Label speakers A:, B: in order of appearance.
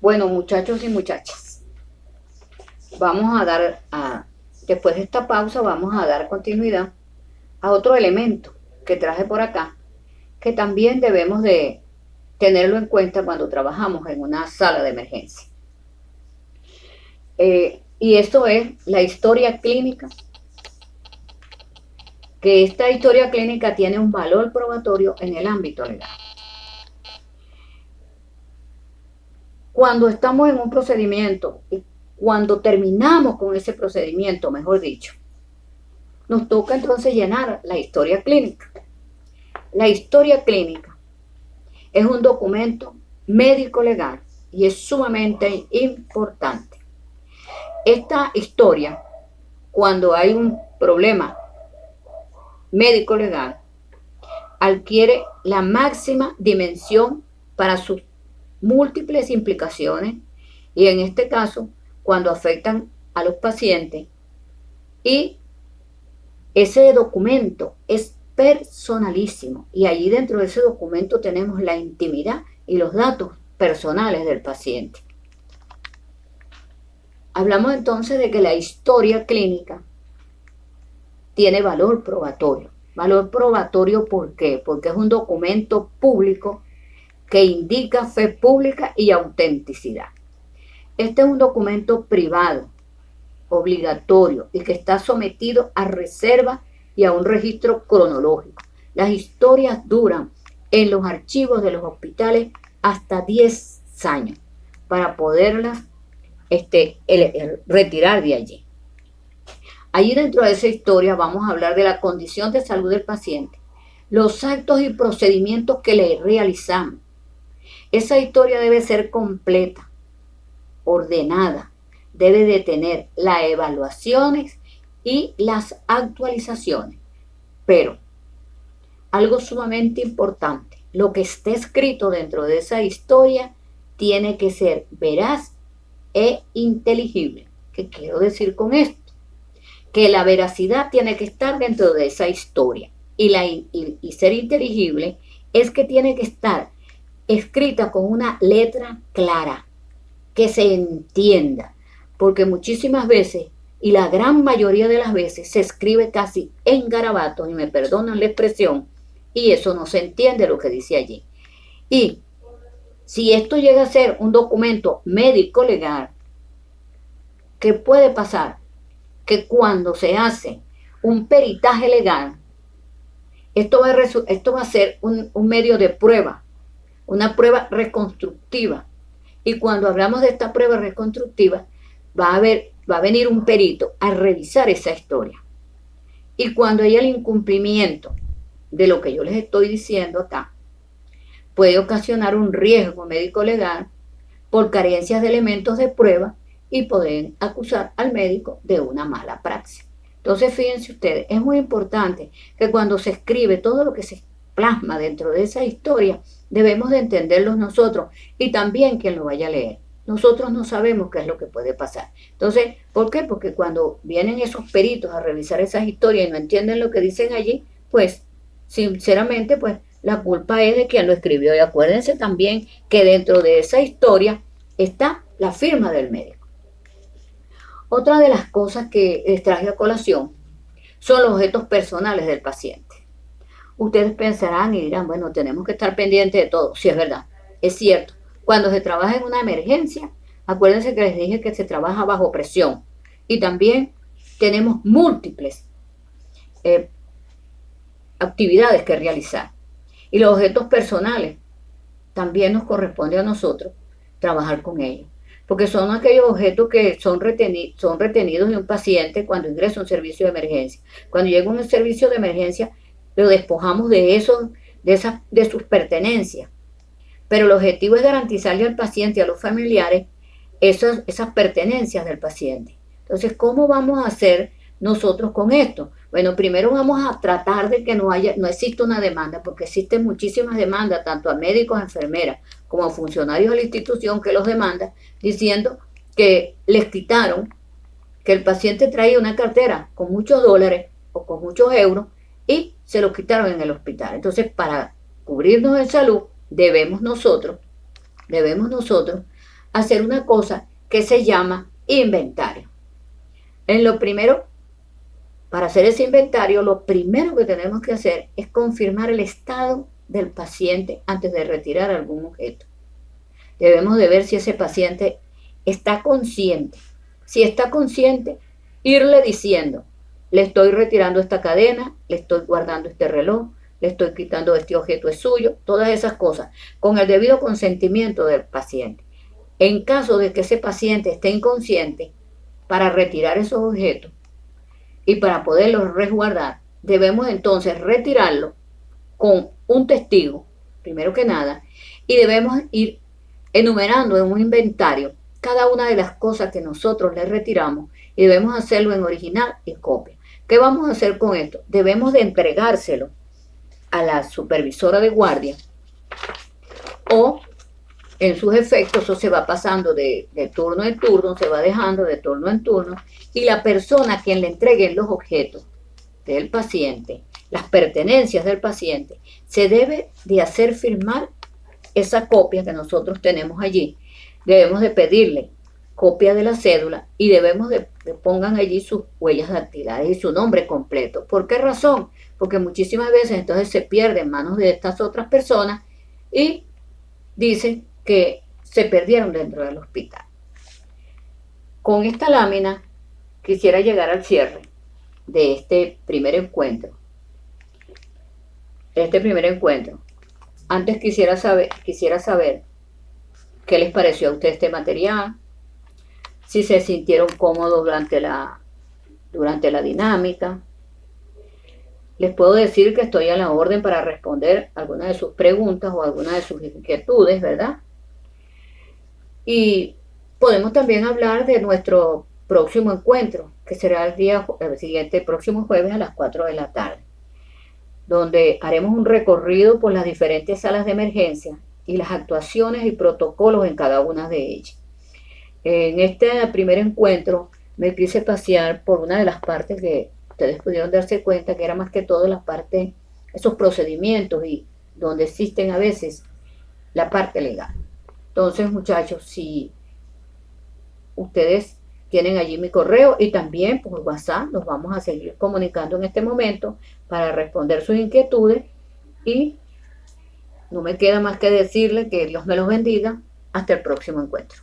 A: Bueno, muchachos y muchachas, vamos a después de esta pausa, vamos a dar continuidad a otro elemento que traje por acá, que también debemos de tenerlo en cuenta cuando trabajamos en una sala de emergencia. Y esto es la historia clínica, que esta historia clínica tiene un valor probatorio en el ámbito legal. Cuando estamos en un procedimiento y cuando terminamos con ese procedimiento, mejor dicho, nos toca entonces llenar la historia clínica. La historia clínica es un documento médico legal y es sumamente importante. Esta historia, cuando hay un problema médico legal, adquiere la máxima dimensión para sus múltiples implicaciones y en este caso cuando afectan a los pacientes, y ese documento es personalísimo y allí dentro de ese documento tenemos la intimidad y los datos personales del paciente. Hablamos entonces de que la historia clínica tiene valor probatorio. Valor probatorio, ¿por qué? Porque es un documento público que indica fe pública y autenticidad. Este es un documento privado, obligatorio y que está sometido a reserva y a un registro cronológico. Las historias duran en los archivos de los hospitales hasta 10 años para poderlas retirar de allí. Allí dentro de esa historia vamos a hablar de la condición de salud del paciente, los actos y procedimientos que le realizamos. Esa historia debe ser completa, ordenada, debe de tener las evaluaciones y las actualizaciones. Pero algo sumamente importante, lo que esté escrito dentro de esa historia tiene que ser veraz e inteligible. ¿Qué quiero decir con esto? Que la veracidad tiene que estar dentro de esa historia y ser inteligible es que tiene que estar escrita con una letra clara, que se entienda, porque muchísimas veces, y la gran mayoría de las veces, se escribe casi en garabatos, y me perdonan la expresión, y eso no se entiende lo que dice allí. Y si esto llega a ser un documento médico legal, ¿qué puede pasar? Que cuando se hace un peritaje legal, esto va a ser un medio de prueba, una prueba reconstructiva. Y cuando hablamos de esta prueba reconstructiva, va a venir un perito a revisar esa historia. Y cuando haya el incumplimiento de lo que yo les estoy diciendo acá, puede ocasionar un riesgo médico legal por carencias de elementos de prueba y pueden acusar al médico de una mala praxis. Entonces, fíjense ustedes, es muy importante que cuando se escribe todo lo que se plasma dentro de esa historia, debemos de entenderlos nosotros y también quien lo vaya a leer. Nosotros no sabemos qué es lo que puede pasar. Entonces, ¿por qué? Porque cuando vienen esos peritos a revisar esas historias y no entienden lo que dicen allí, pues, sinceramente, pues, la culpa es de quien lo escribió. Y acuérdense también que dentro de esa historia está la firma del médico. Otra de las cosas que les traje a colación son los objetos personales del paciente. Ustedes pensarán y dirán, bueno, tenemos que estar pendientes de todo. Sí, es verdad, es cierto. Cuando se trabaja en una emergencia, acuérdense que les dije que se trabaja bajo presión. Y también tenemos múltiples actividades que realizar. Y los objetos personales también nos corresponde a nosotros trabajar con ellos. Porque son aquellos objetos que son retenidos de un paciente cuando ingresa a un servicio de emergencia. Cuando llega a un servicio de emergencia, lo despojamos de sus pertenencias. Pero el objetivo es garantizarle al paciente y a los familiares esas pertenencias del paciente. Entonces, ¿cómo vamos a hacer nosotros con esto? Bueno, primero vamos a tratar de que no exista una demanda, porque existen muchísimas demandas, tanto a médicos, a enfermeras, como a funcionarios de la institución que los demandan, diciendo que les quitaron, que el paciente traía una cartera con muchos dólares o con muchos euros y se lo quitaron en el hospital. Entonces, para cubrirnos en salud, debemos nosotros hacer una cosa que se llama inventario. En lo primero, para hacer ese inventario, lo primero que tenemos que hacer es confirmar el estado del paciente antes de retirar algún objeto. Debemos de ver si ese paciente está consciente. Si está consciente, irle diciendo, le estoy retirando esta cadena, le estoy guardando este reloj, le estoy quitando este objeto es suyo, todas esas cosas, con el debido consentimiento del paciente. En caso de que ese paciente esté inconsciente, para retirar esos objetos y para poderlos resguardar, debemos entonces retirarlo con un testigo, primero que nada, y debemos ir enumerando en un inventario cada una de las cosas que nosotros le retiramos y debemos hacerlo en original y copia. ¿Qué vamos a hacer con esto? Debemos de entregárselo a la supervisora de guardia o en sus efectos eso se va pasando de turno en turno, se va dejando de turno en turno y la persona a quien le entreguen los objetos del paciente, las pertenencias del paciente, se debe de hacer firmar esa copia que nosotros tenemos allí. Debemos de pedirle copia de la cédula y debemos de pongan allí sus huellas dactilares y su nombre completo. ¿Por qué razón? Porque muchísimas veces entonces se pierde en manos de estas otras personas y dicen que se perdieron dentro del hospital. Con esta lámina quisiera llegar al cierre de este primer encuentro. Antes quisiera saber qué les pareció a ustedes este material, si se sintieron cómodos durante la dinámica. Les puedo decir que estoy a la orden para responder algunas de sus preguntas o algunas de sus inquietudes, ¿verdad? Y podemos también hablar de nuestro próximo encuentro, que será el próximo jueves a las 4 de la tarde, donde haremos un recorrido por las diferentes salas de emergencia y las actuaciones y protocolos en cada una de ellas. En este primer encuentro me quise pasear por una de las partes que ustedes pudieron darse cuenta que era más que todo la parte, esos procedimientos y donde existen a veces la parte legal. Entonces, muchachos, si ustedes tienen allí mi correo y también por WhatsApp nos vamos a seguir comunicando en este momento para responder sus inquietudes y no me queda más que decirle que Dios me los bendiga. Hasta el próximo encuentro.